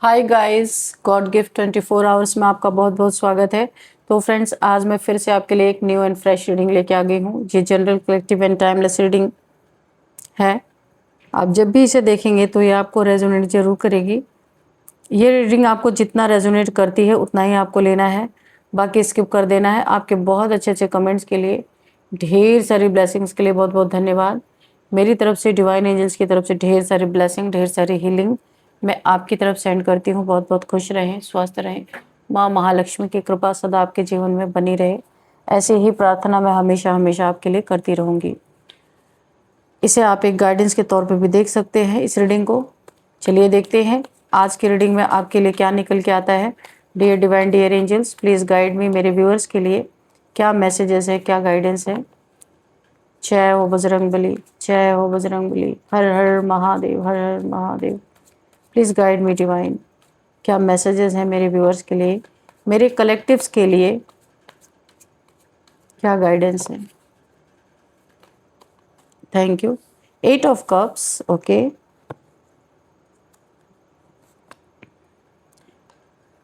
Hi guys, God gift 24 hours में आपका बहुत बहुत स्वागत है। तो फ्रेंड्स, आज मैं फिर से आपके लिए एक न्यू एंड फ्रेश रीडिंग लेके आ गई हूँ। ये general, collective and timeless reading है। आप जब भी इसे देखेंगे तो ये आपको रेजोनेट जरूर करेगी। ये रीडिंग आपको जितना रेजोनेट करती है उतना ही आपको लेना है, बाकी स्किप कर देना है। आपके बहुत अच्छे अच्छे कमेंट्स के लिए, ढेर सारी ब्लेसिंग्स के लिए बहुत बहुत धन्यवाद। मेरी तरफ से, डिवाइन एंजल्स की तरफ से ढेर सारी ब्लेसिंग, ढेर सारी हीलिंग मैं आपकी तरफ सेंड करती हूँ। बहुत बहुत खुश रहें, स्वस्थ रहें। माँ महालक्ष्मी की कृपा सदा आपके जीवन में बनी रहे, ऐसी ही प्रार्थना मैं हमेशा हमेशा आपके लिए करती रहूँगी। इसे आप एक गाइडेंस के तौर पे भी देख सकते हैं इस रीडिंग को। चलिए देखते हैं आज की रीडिंग में आपके लिए क्या निकल के आता है। Dear divine, dear angels, please guide me. मेरे व्यूअर्स के लिए क्या मैसेजेस है, क्या गाइडेंस है। जय हो बजरंगबली, जय हो बजरंगबली। हर हर महादेव, हर हर Mahadev. Please guide me divine. क्या मैसेजेस हैं मेरे व्यूअर्स के लिए, मेरे कलेक्टिव्स के लिए क्या गाइडेंस है। Thank you. 8 of cups, okay.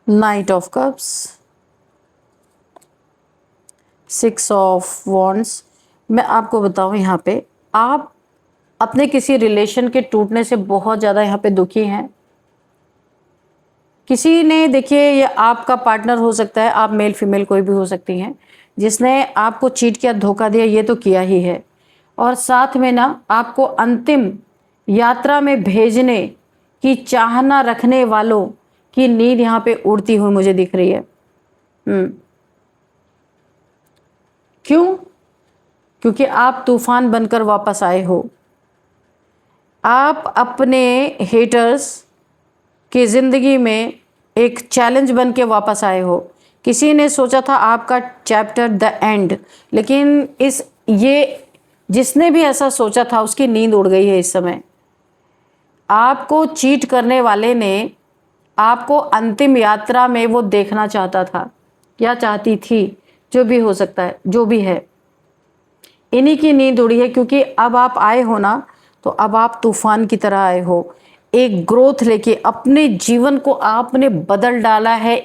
Night of cups, 6 of wands. मैं आपको बताऊं, यहाँ पे आप अपने किसी रिलेशन के टूटने से बहुत ज़्यादा यहाँ पे दुखी हैं। किसी ने, देखिए, ये आपका पार्टनर हो सकता है, आप मेल फीमेल कोई भी हो सकती हैं, जिसने आपको चीट किया, धोखा दिया, ये तो किया ही है। और साथ में ना आपको अंतिम यात्रा में भेजने की चाहना रखने वालों की नींद यहाँ पे उड़ती हुई मुझे दिख रही है। क्यों? क्योंकि आप तूफान बनकर वापस आए हो। आप अपने हेटर्स की ज़िंदगी में एक चैलेंज बन के वापस आए हो। किसी ने सोचा था आपका चैप्टर द एंड, लेकिन जिसने भी ऐसा सोचा था उसकी नींद उड़ गई है इस समय। आपको चीट करने वाले ने आपको अंतिम यात्रा में वो देखना चाहता था या चाहती थी, जो भी हो सकता है, जो भी है। इन्हीं की नींद उड़ी है, क्योंकि अब आप आए हो ना, तो अब आप तूफान की तरह आए हो। एक ग्रोथ लेके अपने जीवन को आपने बदल डाला है।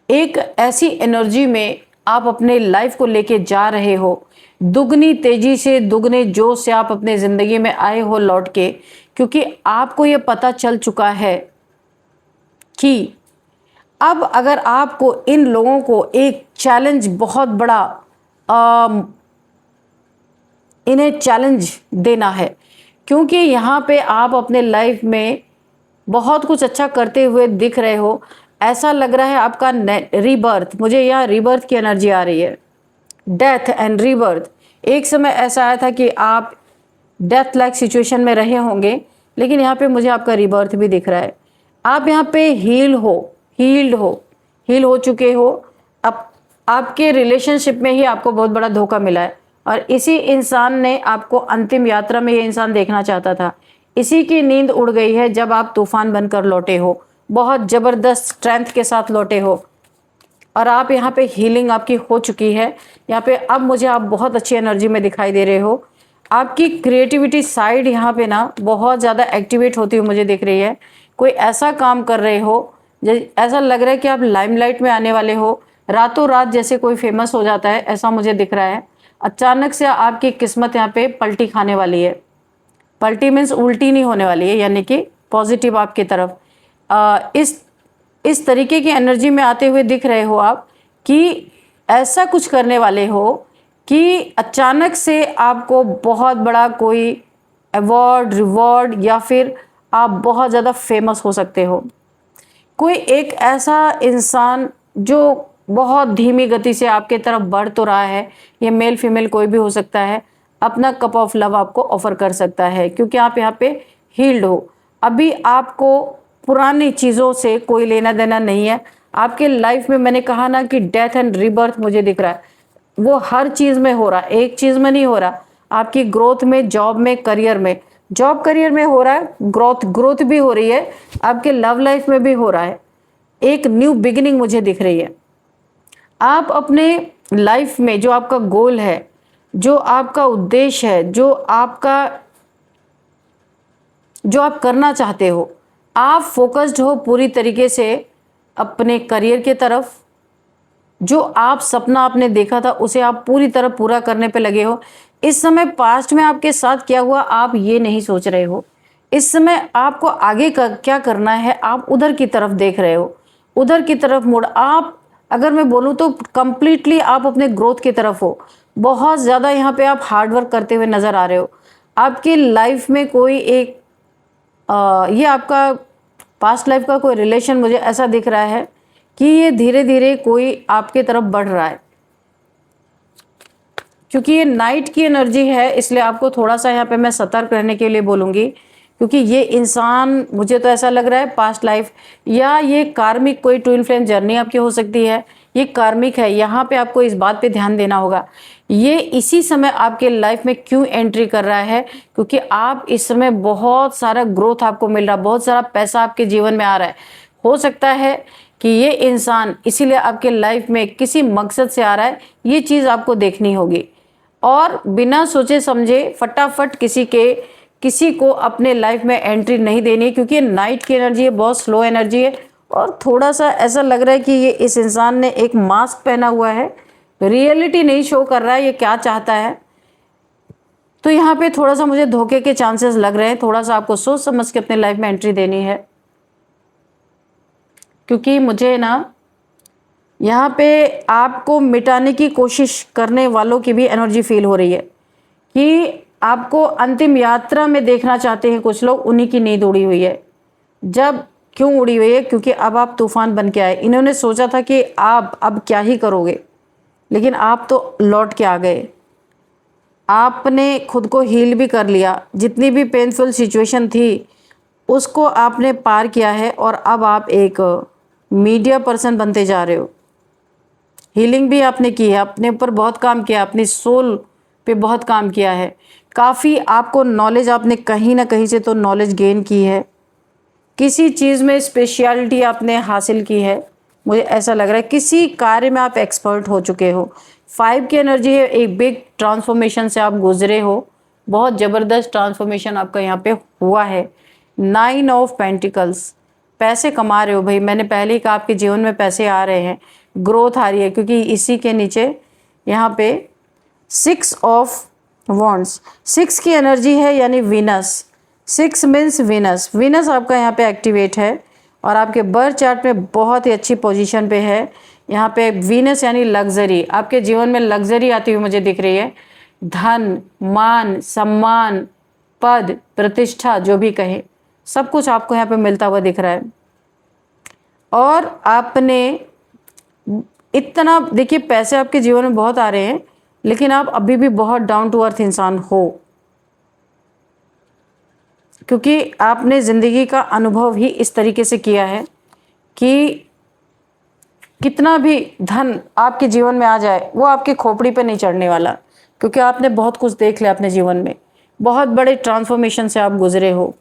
एक ऐसी एनर्जी में आप अपने लाइफ को लेके जा रहे हो। दुगनी तेजी से, दुगने जोश से आप अपने ज़िंदगी में आए हो लौट के, क्योंकि आपको ये पता चल चुका है कि अब अगर आपको इन लोगों को एक चैलेंज, बहुत बड़ा इन्हें चैलेंज देना है, क्योंकि यहाँ पे आप अपने लाइफ में बहुत कुछ अच्छा करते हुए दिख रहे हो। ऐसा लग रहा है आपका रीबर्थ, मुझे यहाँ रीबर्थ की एनर्जी आ रही है। Death and rebirth. एक समय ऐसा आया था कि आप डेथ लाइक सिचुएशन में रहे होंगे, लेकिन यहाँ पे मुझे आपका रीबर्थ भी दिख रहा है। आप यहाँ पे हील हो चुके हो। अब आपके रिलेशनशिप में ही आपको बहुत बड़ा धोखा मिला है, और इसी इंसान ने आपको अंतिम यात्रा में ये इंसान देखना चाहता था। इसी की नींद उड़ गई है जब आप तूफान बनकर लौटे हो, बहुत ज़बरदस्त स्ट्रेंथ के साथ लौटे हो, और आप यहाँ पे हीलिंग आपकी हो चुकी है। यहाँ पे अब मुझे आप बहुत अच्छी एनर्जी में दिखाई दे रहे हो। आपकी क्रिएटिविटी साइड यहाँ पे ना बहुत ज़्यादा एक्टिवेट होती हुई मुझे दिख रही है। कोई ऐसा काम कर रहे हो, ऐसा लग रहा है कि आप लाइमलाइट में आने वाले हो। रातों रात जैसे कोई फेमस हो जाता है, ऐसा मुझे दिख रहा है। अचानक से आपकी किस्मत यहाँ पे पलटी खाने वाली है। पलटी मीन्स उल्टी नहीं होने वाली है, यानी कि पॉजिटिव आपकी तरफ। इस तरीके की एनर्जी में आते हुए दिख रहे हो आप, कि ऐसा कुछ करने वाले हो कि अचानक से आपको बहुत बड़ा कोई अवार्ड, रिवॉर्ड, या फिर आप बहुत ज़्यादा फेमस हो सकते हो। कोई एक ऐसा इंसान जो बहुत धीमी गति से आपके तरफ बढ़ तो रहा है, ये मेल फीमेल कोई भी हो सकता है, अपना कप ऑफ लव आपको ऑफर कर सकता है, क्योंकि आप यहाँ पे हील्ड हो। अभी आपको पुरानी चीज़ों से कोई लेना देना नहीं है। आपके लाइफ में मैंने कहा ना कि डेथ एंड रीबर्थ मुझे दिख रहा है, वो हर चीज़ में हो रहा है, एक चीज़ में नहीं हो रहा। आपकी ग्रोथ में, जॉब में, करियर में, जॉब करियर में हो रहा है, ग्रोथ भी हो रही है। आपके लव लाइफ में भी हो रहा है। एक न्यू बिगिनिंग मुझे दिख रही है। आप अपने लाइफ में जो आपका गोल है, जो आपका उद्देश्य है, जो आप करना चाहते हो, आप फोकस्ड हो पूरी तरीके से अपने करियर के तरफ। जो आप सपना आपने देखा था उसे आप पूरी तरह पूरा करने पे लगे हो। इस समय पास्ट में आपके साथ क्या हुआ आप ये नहीं सोच रहे हो। इस समय आपको आगे का क्या करना है आप उधर की तरफ देख रहे हो, उधर की तरफ मुड़। आप अगर मैं बोलूँ तो कंप्लीटली आप अपने ग्रोथ की तरफ हो। बहुत ज़्यादा यहाँ पे आप हार्ड वर्क करते हुए नज़र आ रहे हो। आपकी लाइफ में कोई एक ये आपका पास्ट लाइफ का कोई रिलेशन मुझे ऐसा दिख रहा है कि ये धीरे धीरे कोई आपके तरफ बढ़ रहा है, क्योंकि ये नाइट की एनर्जी है इसलिए आपको थोड़ा सा यहाँ पे मैं सतर्क रहने के लिए बोलूँगी। क्योंकि ये इंसान मुझे तो ऐसा लग रहा है पास्ट लाइफ या ये कार्मिक कोई ट्विन फ्लेम जर्नी आपकी हो सकती है। ये कार्मिक है, यहाँ पे आपको इस बात पे ध्यान देना होगा। ये इसी समय आपके लाइफ में क्यों एंट्री कर रहा है, क्योंकि आप इस समय बहुत सारा ग्रोथ आपको मिल रहा है, बहुत सारा पैसा आपके जीवन में आ रहा है। हो सकता है कि ये इंसान इसीलिए आपके लाइफ में किसी मकसद से आ रहा है, ये चीज़ आपको देखनी होगी। और बिना सोचे समझे फटाफट किसी को अपने लाइफ में एंट्री नहीं देनी है, क्योंकि ये नाइट की एनर्जी है, बहुत स्लो एनर्जी है। और थोड़ा सा ऐसा लग रहा है कि ये इस इंसान ने एक मास्क पहना हुआ है, रियलिटी नहीं शो कर रहा है ये क्या चाहता है। तो यहाँ पे थोड़ा सा मुझे धोखे के चांसेस लग रहे हैं। थोड़ा सा आपको सोच समझ के अपने लाइफ में एंट्री देनी है, क्योंकि मुझे ना यहाँ पे आपको मिटाने की कोशिश करने वालों की भी एनर्जी फील हो रही है कि आपको अंतिम यात्रा में देखना चाहते हैं कुछ लोग, उन्हीं की नींद उड़ी हुई है। जब क्यों उड़ी हुई है, क्योंकि अब आप तूफान बन के आए। इन्होंने सोचा था कि आप अब क्या ही करोगे, लेकिन आप तो लौट के आ गए। आपने खुद को हील भी कर लिया, जितनी भी पेनफुल सिचुएशन थी उसको आपने पार किया है और अब आप एक मीडिया पर्सन बनते जा रहे हो। हीलिंग भी आपने की है, अपने ऊपर बहुत काम किया, अपनी सोल पे बहुत काम किया है। काफ़ी आपको नॉलेज, आपने कहीं ना कहीं से तो नॉलेज गेन की है, किसी चीज़ में स्पेशलिटी आपने हासिल की है। मुझे ऐसा लग रहा है किसी कार्य में आप एक्सपर्ट हो चुके हो। 5 की एनर्जी है, एक बिग ट्रांसफॉर्मेशन से आप गुजरे हो, बहुत ज़बरदस्त ट्रांसफॉर्मेशन आपका यहाँ पे हुआ है। 9 ऑफ पेंटिकल्स, पैसे कमा रहे हो भाई। मैंने पहले ही कहा आपके जीवन में पैसे आ रहे हैं, ग्रोथ आ रही है, क्योंकि इसी के नीचे यहाँ पे 6 ऑफ वॉन्ड्स, 6 की एनर्जी है यानी वीनस। 6 means Venus. वीनस आपका यहाँ पे एक्टिवेट है और आपके बर्थ चार्ट में बहुत ही अच्छी पोजीशन पे है। यहाँ पे वीनस यानी लग्जरी, आपके जीवन में लग्जरी आती हुई मुझे दिख रही है। धन, मान, सम्मान, पद, प्रतिष्ठा, जो भी कहे, सब कुछ आपको यहाँ पे मिलता हुआ दिख रहा है। और आपने इतना, देखिए पैसे आपके जीवन में बहुत आ रहे हैं, लेकिन आप अभी भी बहुत डाउन टू अर्थ इंसान हो, क्योंकि आपने ज़िंदगी का अनुभव ही इस तरीके से किया है कि कितना भी धन आपके जीवन में आ जाए वो आपकी खोपड़ी पे नहीं चढ़ने वाला, क्योंकि आपने बहुत कुछ देख लिया अपने जीवन में, बहुत बड़े ट्रांसफॉर्मेशन से आप गुजरे हो।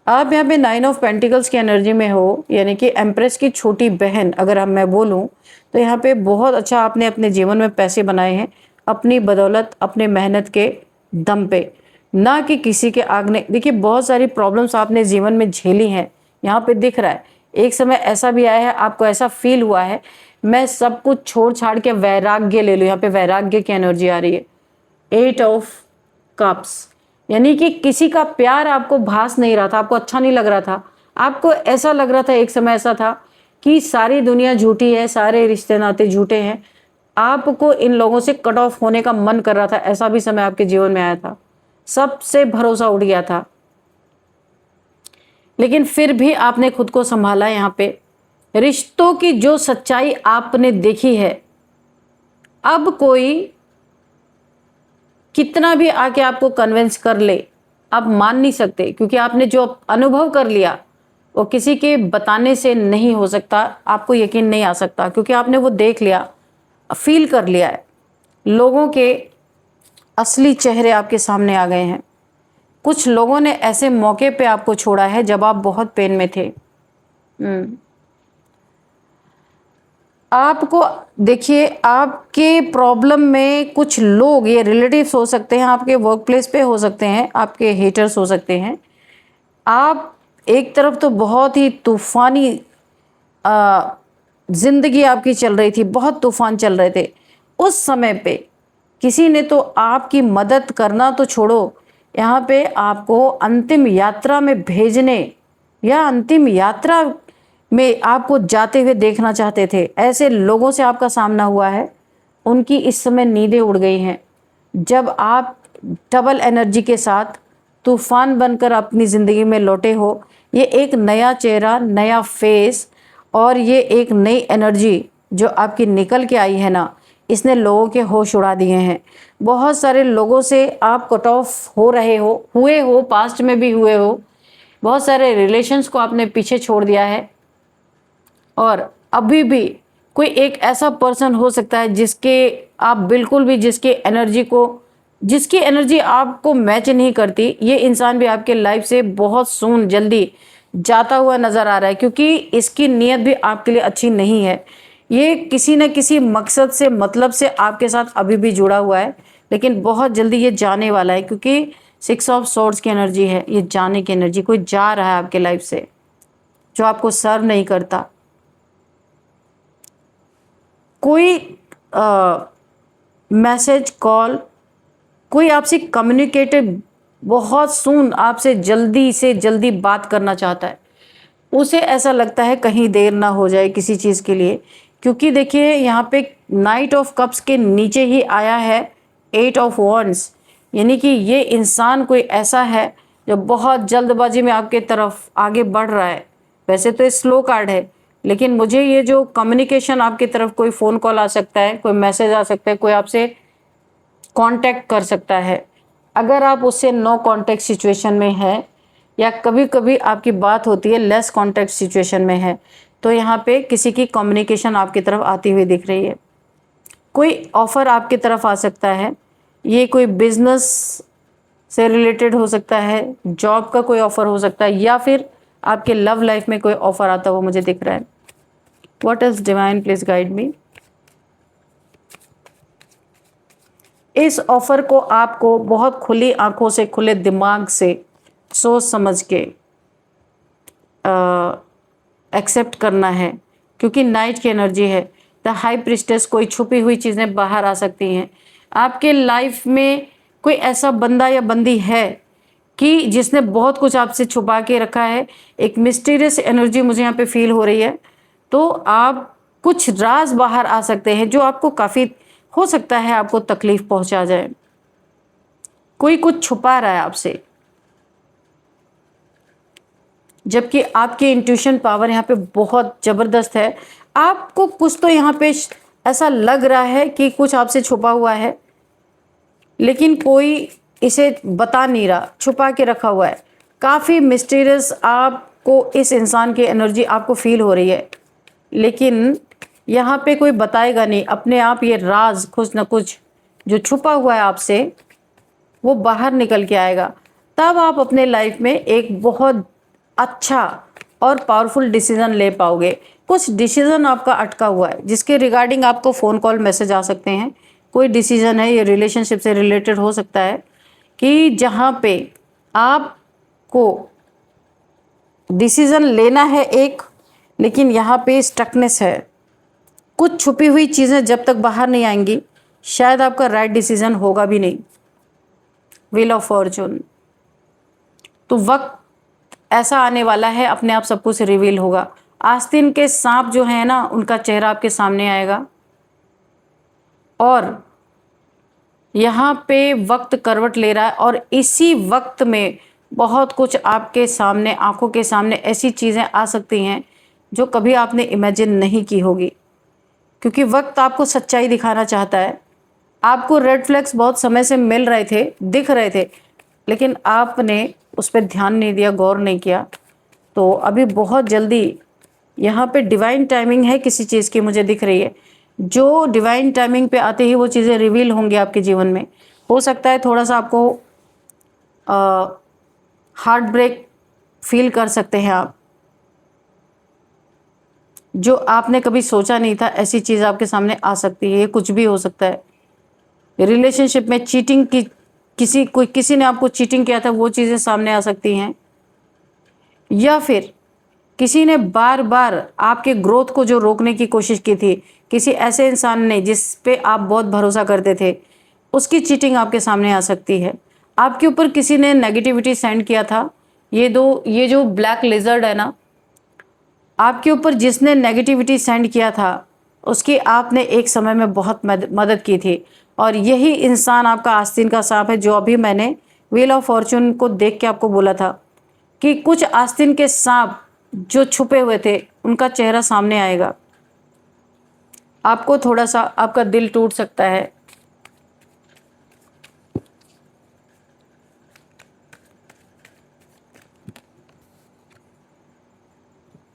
आप यहाँ पे 9 ऑफ पेंटिकल्स की एनर्जी में हो, यानी कि एम्प्रेस की छोटी बहन अगर मैं बोलूँ तो यहाँ पे बहुत अच्छा आपने अपने जीवन में पैसे बनाए हैं, अपनी बदौलत, अपने मेहनत के दम पे, ना कि किसी के आगने। देखिए बहुत सारी प्रॉब्लम्स आपने जीवन में झेली हैं, यहाँ पे दिख रहा है। एक समय ऐसा भी आया है, आपको ऐसा फील हुआ है मैं सब कुछ छोड़ छाड़ के वैराग्य ले लूँ। यहाँ पे वैराग्य की एनर्जी आ रही है। 8 ऑफ कप्स, यानी कि किसी का प्यार आपको भास नहीं रहा था, आपको अच्छा नहीं लग रहा था। आपको ऐसा लग रहा था, एक समय ऐसा था कि सारी दुनिया झूठी है, सारे रिश्ते नाते झूठे हैं, आपको इन लोगों से कट ऑफ होने का मन कर रहा था। ऐसा भी समय आपके जीवन में आया था, सबसे भरोसा उठ गया था, लेकिन फिर भी आपने खुद को संभाला। यहाँ पे रिश्तों की जो सच्चाई आपने देखी है, अब कोई कितना भी आके आपको कन्विंस कर ले, आप मान नहीं सकते, क्योंकि आपने जो अनुभव कर लिया वो किसी के बताने से नहीं हो सकता। आपको यकीन नहीं आ सकता, क्योंकि आपने वो देख लिया, फील कर लिया है। लोगों के असली चेहरे आपके सामने आ गए हैं। कुछ लोगों ने ऐसे मौके पे आपको छोड़ा है जब आप बहुत पेन में थे। आपको देखिए, आपके प्रॉब्लम में कुछ लोग, ये रिलेटिव्स हो सकते हैं, आपके वर्क प्लेस पे हो सकते हैं, आपके हेटर्स हो सकते हैं। आप एक तरफ तो बहुत ही तूफ़ानी ज़िंदगी आपकी चल रही थी, बहुत तूफ़ान चल रहे थे। उस समय पे किसी ने तो आपकी मदद करना तो छोड़ो, यहाँ पे आपको अंतिम यात्रा में भेजने या अंतिम यात्रा में आपको जाते हुए देखना चाहते थे। ऐसे लोगों से आपका सामना हुआ है, उनकी इस समय नींदें उड़ गई हैं। जब आप डबल एनर्जी के साथ तूफ़ान बनकर अपनी ज़िंदगी में लौटे हो, ये एक नया चेहरा, नया फेस और ये एक नई एनर्जी जो आपकी निकल के आई है ना, इसने लोगों के होश उड़ा दिए हैं। बहुत सारे लोगों से आप कट ऑफ हो रहे हो, हुए हो, पास्ट में भी हुए हो। बहुत सारे रिलेशंस को आपने पीछे छोड़ दिया है और अभी भी कोई एक ऐसा पर्सन हो सकता है जिसके आप बिल्कुल भी जिसकी एनर्जी आपको मैच नहीं करती, ये इंसान भी आपके लाइफ से बहुत सून जल्दी जाता हुआ नज़र आ रहा है, क्योंकि इसकी नीयत भी आपके लिए अच्छी नहीं है। ये किसी न किसी मकसद से, मतलब से आपके साथ अभी भी जुड़ा हुआ है, लेकिन बहुत जल्दी ये जाने वाला है, क्योंकि 6 ऑफ सोर्ड्स की एनर्जी है, ये जाने की एनर्जी। कोई जा रहा है आपके लाइफ से जो आपको सर्व नहीं करता। कोई मैसेज, कॉल, कोई आपसे कम्युनिकेटिव बहुत सून आपसे जल्दी से जल्दी बात करना चाहता है। उसे ऐसा लगता है कहीं देर ना हो जाए किसी चीज़ के लिए, क्योंकि देखिए यहाँ पे नाइट ऑफ कप्स के नीचे ही आया है 8 ऑफ वॉन्ड्स, यानी कि ये इंसान कोई ऐसा है जो बहुत जल्दबाजी में आपके तरफ आगे बढ़ रहा है। वैसे तो ये स्लो कार्ड है, लेकिन मुझे ये जो कम्युनिकेशन आपकी तरफ, कोई फ़ोन कॉल आ सकता है, कोई मैसेज आ सकता है, कोई आपसे कांटेक्ट कर सकता है। अगर आप उससे नो कांटेक्ट सिचुएशन में हैं या कभी कभी आपकी बात होती है लेस कांटेक्ट सिचुएशन में है, तो यहाँ पे किसी की कम्युनिकेशन आपकी तरफ आती हुई दिख रही है। कोई ऑफ़र आपकी तरफ आ सकता है। ये कोई बिजनेस से रिलेटेड हो सकता है, जॉब का कोई ऑफ़र हो सकता है, या फिर आपके लव लाइफ में कोई ऑफ़र आता हुआ मुझे दिख रहा है। What is divine, please guide मी। इस ऑफर को आपको बहुत खुली आंखों से, खुले दिमाग से सोच समझ के एक्सेप्ट करना है, क्योंकि नाइट की एनर्जी है। द हाई प्रिस्टेस, कोई छुपी हुई चीज़ें बाहर आ सकती हैं। आपके लाइफ में कोई ऐसा बंदा या बंदी है कि जिसने बहुत कुछ आपसे छुपा के रखा है। एक मिस्टीरियस एनर्जी मुझे यहाँ पे फील हो रही है। तो आप कुछ राज बाहर आ सकते हैं जो आपको काफ़ी, हो सकता है आपको तकलीफ पहुंचा जाए। कोई कुछ छुपा रहा है आपसे, जबकि आपकी इंट्यूशन पावर यहाँ पे बहुत ज़बरदस्त है। आपको कुछ तो यहाँ पे ऐसा लग रहा है कि कुछ आपसे छुपा हुआ है, लेकिन कोई इसे बता नहीं रहा, छुपा के रखा हुआ है। काफ़ी मिस्टीरियस आपको इस इंसान की एनर्जी आपको फील हो रही है, लेकिन यहाँ पे कोई बताएगा नहीं। अपने आप ये राज कुछ ना कुछ जो छुपा हुआ है आपसे, वो बाहर निकल के आएगा। तब आप अपने लाइफ में एक बहुत अच्छा और पावरफुल डिसीजन ले पाओगे। कुछ डिसीजन आपका अटका हुआ है जिसके रिगार्डिंग आपको फ़ोन कॉल, मैसेज आ सकते हैं। कोई डिसीजन है, ये रिलेशनशिप से रिलेटेड हो सकता है, कि जहाँ पे आपको डिसीजन लेना है एक, लेकिन यहाँ पे स्टकनेस है। कुछ छुपी हुई चीज़ें जब तक बाहर नहीं आएंगी, शायद आपका राइट डिसीजन होगा भी नहीं। व्हील ऑफ फॉर्चून, तो वक्त ऐसा आने वाला है, अपने आप सब कुछ रिवील होगा। आस्तीन के सांप जो है ना, उनका चेहरा आपके सामने आएगा, और यहाँ पे वक्त करवट ले रहा है, और इसी वक्त में बहुत कुछ आपके सामने, आंखों के सामने ऐसी चीज़ें आ सकती हैं जो कभी आपने इमेजिन नहीं की होगी, क्योंकि वक्त आपको सच्चाई दिखाना चाहता है। आपको रेड फ्लैग्स बहुत समय से मिल रहे थे, दिख रहे थे, लेकिन आपने उस पर ध्यान नहीं दिया, गौर नहीं किया। तो अभी बहुत जल्दी यहाँ पे डिवाइन टाइमिंग है किसी चीज़ की, मुझे दिख रही है। जो डिवाइन टाइमिंग पे आते ही वो चीज़ें रिवील होंगी आपके जीवन में। हो सकता है थोड़ा सा आपको हार्ट ब्रेक फील कर सकते हैं आप, जो आपने कभी सोचा नहीं था ऐसी चीज़ आपके सामने आ सकती है। ये कुछ भी हो सकता है। रिलेशनशिप में चीटिंग की, किसी ने आपको चीटिंग किया था, वो चीज़ें सामने आ सकती हैं। या फिर किसी ने बार बार आपके ग्रोथ को जो रोकने की कोशिश की थी, किसी ऐसे इंसान ने जिस पे आप बहुत भरोसा करते थे, उसकी चीटिंग आपके सामने आ सकती है। आपके ऊपर किसी ने नेगेटिविटी सेंड किया था। ये जो ब्लैक लेजर्ड है ना, आपके ऊपर जिसने नेगेटिविटी सेंड किया था, उसकी आपने एक समय में बहुत मदद की थी, और यही इंसान आपका आस्तीन का सांप है, जो अभी मैंने व्हील ऑफ फॉर्चून को देख के आपको बोला था कि कुछ आस्तीन के सांप जो छुपे हुए थे, उनका चेहरा सामने आएगा। आपको थोड़ा सा आपका दिल टूट सकता है।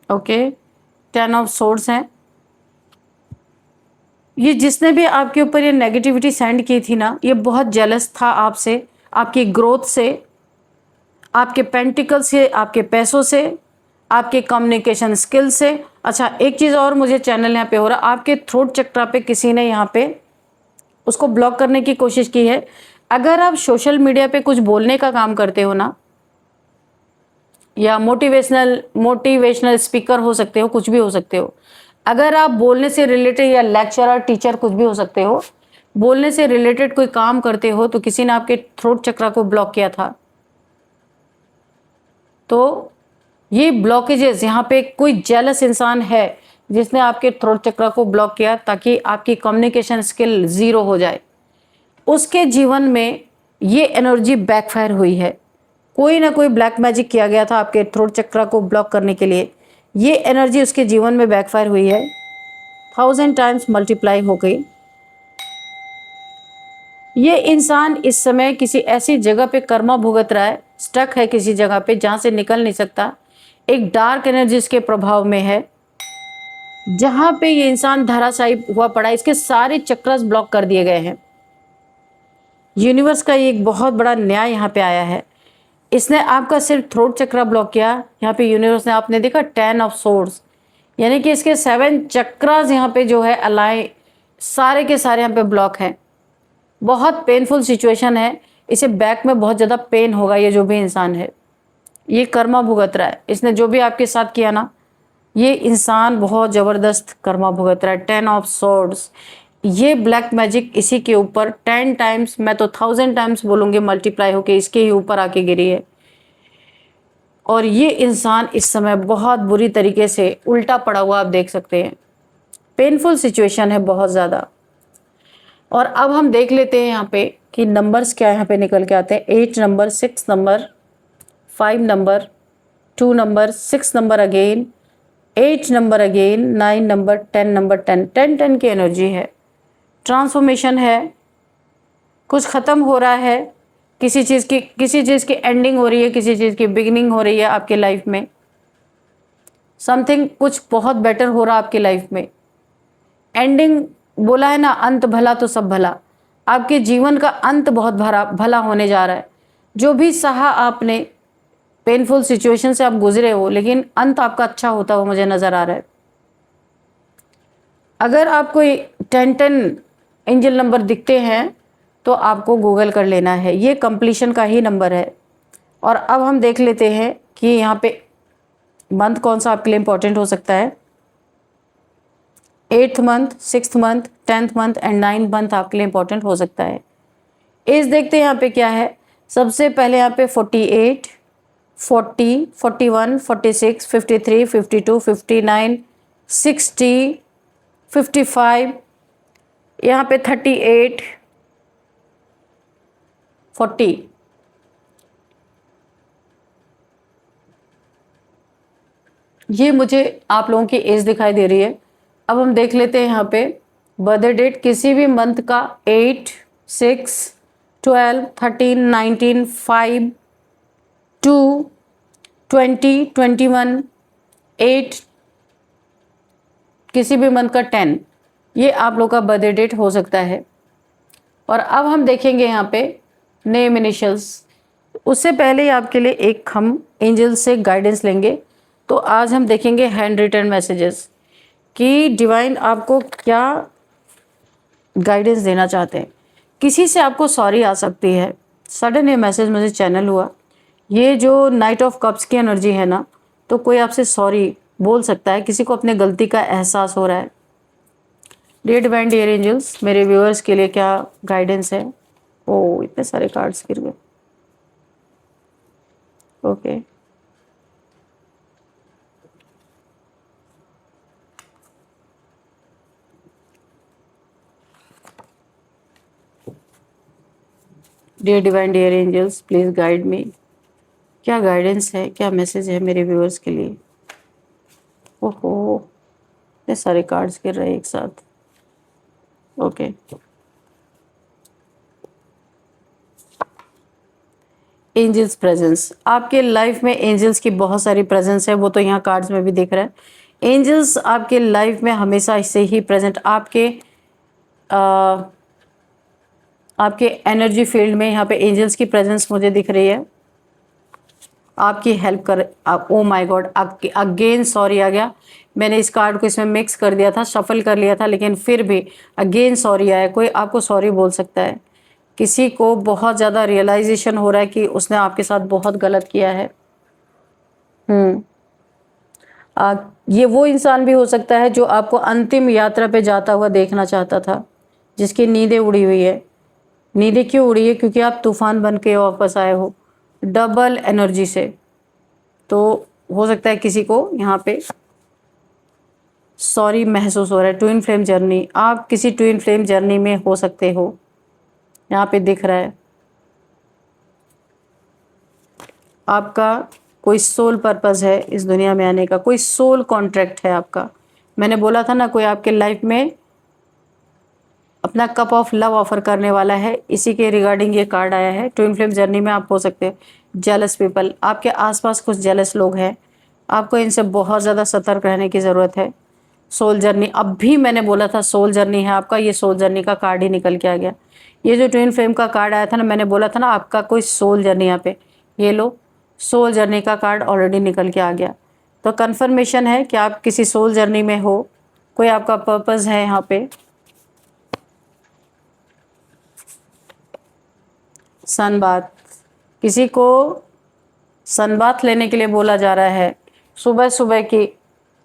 ओके, 10 ऑफ सोर्ड्स हैं। ये जिसने भी आपके ऊपर ये नेगेटिविटी सेंड की थी ना, ये बहुत जेलस था आपसे, आपकी ग्रोथ से, आपके पेंटिकल से, आपके पैसों से, आपके कम्युनिकेशन स्किल से। अच्छा, एक चीज़ और मुझे चैनल यहाँ पे हो रहा, आपके थ्रोट चक्रा पे किसी ने यहाँ पे उसको ब्लॉक करने की कोशिश की है। अगर आप सोशल मीडिया पे कुछ बोलने का काम करते हो ना, या मोटिवेशनल स्पीकर हो सकते हो, कुछ भी हो सकते हो। अगर आप बोलने से रिलेटेड, या लेक्चरर, टीचर, कुछ भी हो सकते हो, बोलने से रिलेटेड कोई काम करते हो, तो किसी ने आपके थ्रोट चक्रा को ब्लॉक किया था। तो ये ब्लॉकेजेस, यहाँ पे कोई जेलस इंसान है जिसने आपके थ्रोट चक्रा को ब्लॉक किया, ताकि आपकी कम्युनिकेशन स्किल जीरो हो जाए। उसके जीवन में ये एनर्जी बैकफायर हुई है। कोई ना कोई ब्लैक मैजिक किया गया था आपके थ्रोट चक्रा को ब्लॉक करने के लिए। ये एनर्जी उसके जीवन में बैकफायर हुई है, 1000 टाइम्स मल्टीप्लाई हो गई। ये इंसान इस समय किसी ऐसी जगह पे कर्मा भुगत रहा है, स्टक है किसी जगह पे जहां से निकल नहीं सकता। एक डार्क एनर्जी इसके प्रभाव में है, जहां पे ये इंसान धराशायी हुआ पड़ा है। इसके सारे चक्रास ब्लॉक कर दिए गए हैं। यूनिवर्स का ये एक बहुत बड़ा न्याय यहाँ पे आया है। इसने आपका सिर्फ थ्रोट चक्रा ब्लॉक किया। यहाँ पे यूनिवर्स ने, आपने देखा 10 ऑफ सोर्ड्स, यानी कि इसके 7 चक्रास यहाँ पे जो है अलाइ, सारे के सारे यहाँ पे ब्लॉक हैं। बहुत पेनफुल सिचुएशन है। इसे बैक में बहुत ज़्यादा पेन होगा। ये जो भी इंसान है, ये कर्मा भुगत रहा है। इसने जो भी आपके साथ किया ना, ये इंसान बहुत ज़बरदस्त कर्मा भुगत रहा है। 10 ऑफ सोर्ड्स, ये ब्लैक मैजिक इसी के ऊपर 10 टाइम्स, मैं तो 1000 टाइम्स बोलूँगी, मल्टीप्लाई होके इसके ही ऊपर आके गिरी है। और ये इंसान इस समय बहुत बुरी तरीके से उल्टा पड़ा हुआ आप देख सकते हैं। पेनफुल सिचुएशन है बहुत ज़्यादा। और अब हम देख लेते हैं यहाँ पे कि नंबर्स क्या यहाँ पे निकल के आते हैं। 8 number, 6 number, 5 number, 2 number, 6 number again, 8 number again, 9 number, 10 number, 10 की एनर्जी है। ट्रांसफॉर्मेशन है, कुछ ख़त्म हो रहा है, किसी चीज़ की एंडिंग हो रही है, किसी चीज़ की बिगिनिंग हो रही है आपके लाइफ में। समथिंग कुछ बहुत बेटर हो रहा है आपकी लाइफ में। एंडिंग बोला है ना, अंत भला तो सब भला। आपके जीवन का अंत बहुत भला होने जा रहा है। जो भी सहा आपने, पेनफुल सिचुएशन से आप गुजरे हो, लेकिन अंत आपका अच्छा होता हुआ मुझे नज़र आ रहा है। अगर आपको 10 एंजल नंबर दिखते हैं तो आपको गूगल कर लेना है, ये कंप्लीशन का ही नंबर है। और अब हम देख लेते हैं कि यहाँ पे मंथ कौन सा आपके लिए इंपॉर्टेंट हो सकता है। 8th month, 6th month, 10th month and 9th month आपके लिए इंपॉर्टेंट हो सकता है। एज देखते हैं यहाँ पे क्या है। सबसे पहले यहाँ पे 48, 40, 41, 46, 53, 52, 59, 60, 55, यहाँ पे 38, 40। ये मुझे आप लोगों की एज दिखाई दे रही है। अब हम देख लेते हैं यहाँ पे बर्थडे डेट, किसी भी मंथ का 8, 6, 12, 13, 19, 5, 2, 20, 21, 8, किसी भी मंथ का 10, ये आप लोग का बर्थडे डेट हो सकता है। और अब हम देखेंगे यहाँ पे नेम इनिशियल्स। उससे पहले आपके लिए एक हम एंजल से गाइडेंस लेंगे। तो आज हम देखेंगे हैंड रिटन मैसेजेस कि डिवाइन आपको क्या गाइडेंस देना चाहते हैं। किसी से आपको सॉरी आ सकती है। सडन ये मैसेज मुझे चैनल हुआ। ये जो नाइट ऑफ कप्स की एनर्जी है ना, तो कोई आपसे सॉरी बोल सकता है, किसी को अपने गलती का एहसास हो रहा है। डियर डिवाइन डियर एंजल्स, मेरे व्यूअर्स के लिए क्या गाइडेंस है? ओ, इतने सारे कार्ड्स गिर गए। Okay, dear divine dear angels, please guide me. क्या गाइडेंस है, क्या मैसेज है मेरे व्यूअर्स के लिए? ओहो, इतने सारे कार्ड्स गिर रहे हैं एक साथ। Okay, angels presence. आपके लाइफ में एंजल्स की बहुत सारी प्रेजेंस है, वो तो यहाँ कार्ड्स में भी दिख रहा है। एंजल्स आपके लाइफ में हमेशा से ही प्रेजेंट, आपके एनर्जी फील्ड में यहाँ पे एंजल्स की प्रेजेंस मुझे दिख रही है। आपकी हेल्प कर, oh my God, again sorry आ गया। मैंने इस कार्ड को इसमें मिक्स कर दिया था, शफल कर लिया था, लेकिन फिर भी अगेन सॉरी आया। कोई आपको सॉरी बोल सकता है। किसी को बहुत ज़्यादा रियलाइजेशन हो रहा है कि उसने आपके साथ बहुत गलत किया है। ये वो इंसान भी हो सकता है जो आपको अंतिम यात्रा पे जाता हुआ देखना चाहता था, जिसकी नींदें उड़ी हुई है। नींदें क्यों उड़ी है? क्योंकि आप तूफान बन के वापस आए हो डबल एनर्जी से। तो हो सकता है किसी को यहाँ पे सॉरी महसूस हो रहा है। ट्विन फ्लेम जर्नी, आप किसी ट्विन फ्लेम जर्नी में हो सकते हो, यहाँ पे दिख रहा है। आपका कोई सोल पर्पस है इस दुनिया में आने का, कोई सोल कॉन्ट्रैक्ट है आपका। मैंने बोला था ना, कोई आपके लाइफ में अपना कप ऑफ लव ऑफर करने वाला है, इसी के रिगार्डिंग ये कार्ड आया है। ट्विन फ्लेम जर्नी में आप हो सकते हैं। जेलस पीपल, आपके आसपास कुछ जेलस लोग हैं, आपको इनसे बहुत ज़्यादा सतर्क रहने की ज़रूरत है। सोल जर्नी, अब भी मैंने बोला था सोल जर्नी है आपका, ये सोल जर्नी का कार्ड ही निकल के आ गया। ये जो ट्विन फ्लेम का कार्ड आया था ना, मैंने बोला था ना आपका कोई सोल जर्नी, यहाँ पे ये लो, सोल जर्नी का कार्ड ऑलरेडी निकल के आ गया। तो कन्फर्मेशन है कि आप किसी सोल जर्नी में हो, कोई आपका पर्पस है यहाँ पे। सनबाथ, किसी को सनबाथ लेने के लिए बोला जा रहा है। सुबह सुबह की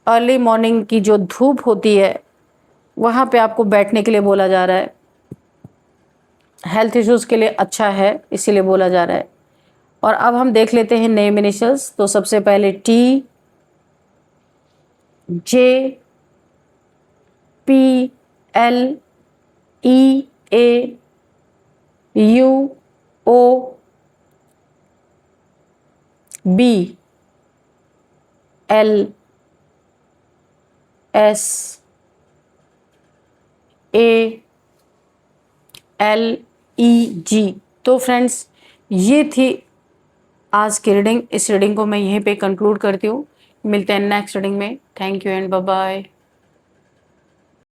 अर्ली मॉर्निंग की जो धूप होती है, वहाँ पे आपको बैठने के लिए बोला जा रहा है। हेल्थ इश्यूज़ के लिए अच्छा है, इसीलिए बोला जा रहा है। और अब हम देख लेते हैं नेम इनिशियल्स। तो सबसे पहले T, J, P, L, E, A, U, O, B, L, S, A, L, E, G. तो फ्रेंड्स, ये थी आज की रीडिंग। इस रीडिंग को मैं यहीं पे कंक्लूड करती हूँ। मिलते हैं नेक्स्ट रीडिंग में। Thank you and bye bye.